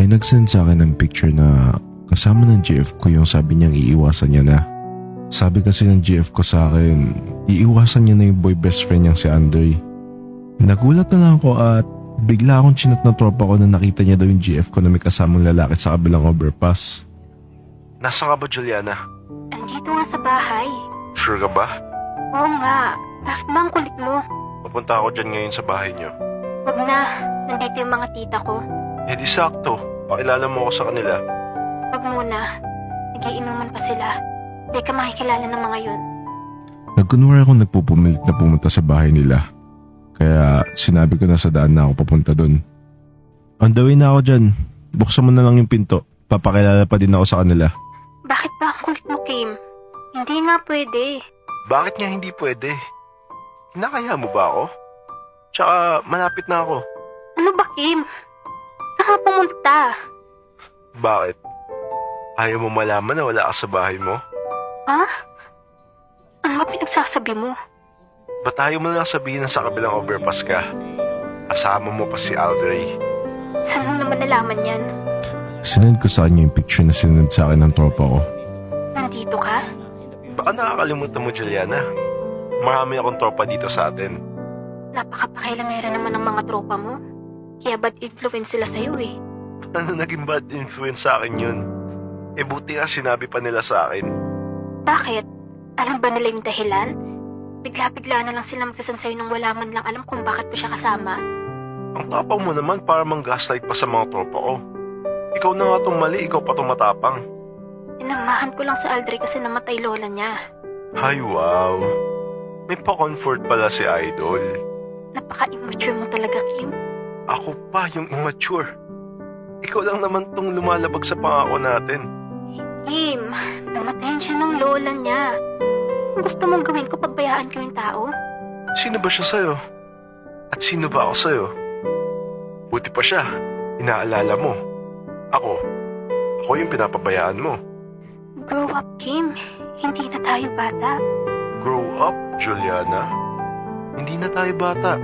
May nagsend sa akin ng picture na kasama ng GF ko yung sabi niyang iiwasan niya na. Sabi kasi ng GF ko sa akin, iiwasan niya na yung boy best friend niyang si Andre. Nagulat na lang ako at bigla akong chinat ng tropa ko na nakita niya daw yung GF ko na may kasamang lalaki sa kabilang overpass. Nasaan ka ba, Juliana? Andito nga sa bahay. Sure ka ba? Oo nga. Bakit ba ang kulit mo? Papunta ako dyan ngayon sa bahay niyo. Wag na. Nandito yung mga tita ko. Eh di sakto, pakilala mo ako sa kanila. Wag muna. Nagiinuman pa sila. Di ka makikilala ng mga yun. Nagkunwari akong nagpupumilit na pumunta sa bahay nila. Kaya sinabi ko na sa daan na ako papunta doon. On the way na ako dyan. Buksan mo na lang yung pinto. Papakilala pa din ako sa kanila. Bakit ba ang kulit mo, Kim? Hindi nga pwede. Bakit nga hindi pwede? Kinakaya mo ba ako? Tsaka malapit na ako. Ano ba, Kim? Saan ka pumunta? Bakit? Ayaw mo malaman na wala ka sa bahay mo? Ha? Ano ba pinagsasabi mo? Ba't ayaw mo na lang sabihin na sa kabilang overpass ka? Kasama mo pa si Aldray. Saan mo naman nalaman yan? Sinend ko sa kanya yung picture na sinend sa akin ng tropa ko. Nandito ka? Baka nakakalimutan mo, Juliana. Marami akong tropa dito sa atin. Napakapakailamera naman ng mga tropa mo. Kaya bad influence sila sa'yo eh. Ano naging bad influence sa akin yun? Eh buti nga sinabi pa nila sa akin. Bakit? Alam ba nila yung dahilan? Bigla-bigla na lang sila magsasan sa'yo nang wala man lang alam kung bakit ko siya kasama. Ang tapang mo naman para mang gaslight pa sa mga tropa ko. Ikaw na nga itong mali, ikaw pa itong matapang. Sinamahan ko lang sa Aldray kasi namatay lola niya. Ay wow, may pa-comfort pala si Idol. Napaka-immature mo talaga, Kim. Ako pa yung immature. Ikaw lang naman tong lumalabag sa pangako natin. Kim, namatayan siya ng lola niya. Kung gusto mong gawin ko, pagbayaan ko yung tao. Sino ba siya sa'yo? At sino ba ako sa'yo? Buti pa siya, inaalala mo. Ako yung pinapabayaan mo. Grow up, Kim. Hindi na tayo bata. Grow up, Juliana. Hindi na tayo bata.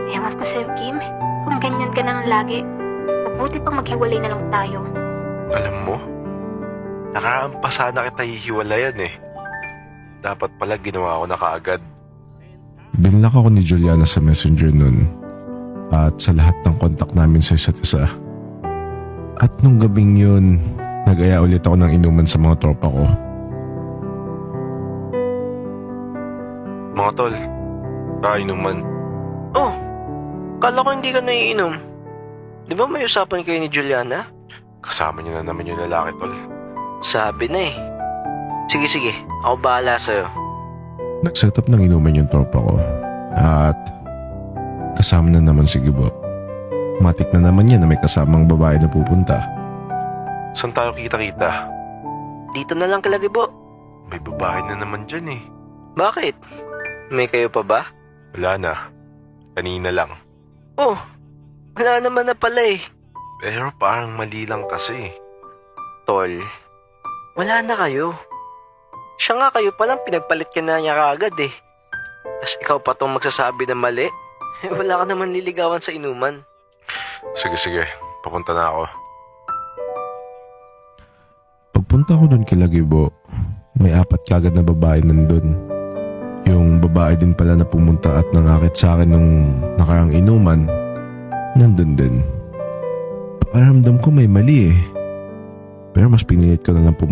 Ewan ko sa'yo, Kim. Kung ganyan ka nang lagi, mabuti pang maghiwalay na lang tayo. Alam mo, nakaampasa na kita hihiwalayan eh. Dapat pala ginawa ko na kaagad. Binlock ako ni Juliana sa messenger nun at sa lahat ng kontak namin sa isa't isa. At nung gabing yun, nag-aya ulit ako ng inuman sa mga tropa ko. Mga tol, inuman. Oh, kala ko hindi ka naiinom. Di ba may usapan kayo ni Juliana? Kasama niyo na naman yung lalaki, tol. Sabi na eh. Sige, ako bahala sa'yo. Nag-set up ng inuman yung tropa ko. At kasama na naman si Gibo. Matik na naman yan na may kasamang babae na pupunta. Saan tayo kita-kita? Dito na lang Kalagibo. May babae na naman dyan eh. Bakit? May kayo pa ba? Wala na. Kanina lang. Oh, wala naman na pala eh. Pero parang mali lang kasi. Tol, wala na kayo. Siya nga kayo palang pinagpalit ka na niya kaagad eh. Tas ikaw pa tong magsasabi na mali? Wala ka naman liligawan sa inuman. Sige. Papunta na ako. Pagpunta ko doon kila Gibo, may 4 kagad na babae nandun. Yung babae din pala na pumunta at nangakit sa akin nung nakarang inuman, nandun din. Pakiramdam ko may mali eh. Pero mas pinilit ko na lang pumunta.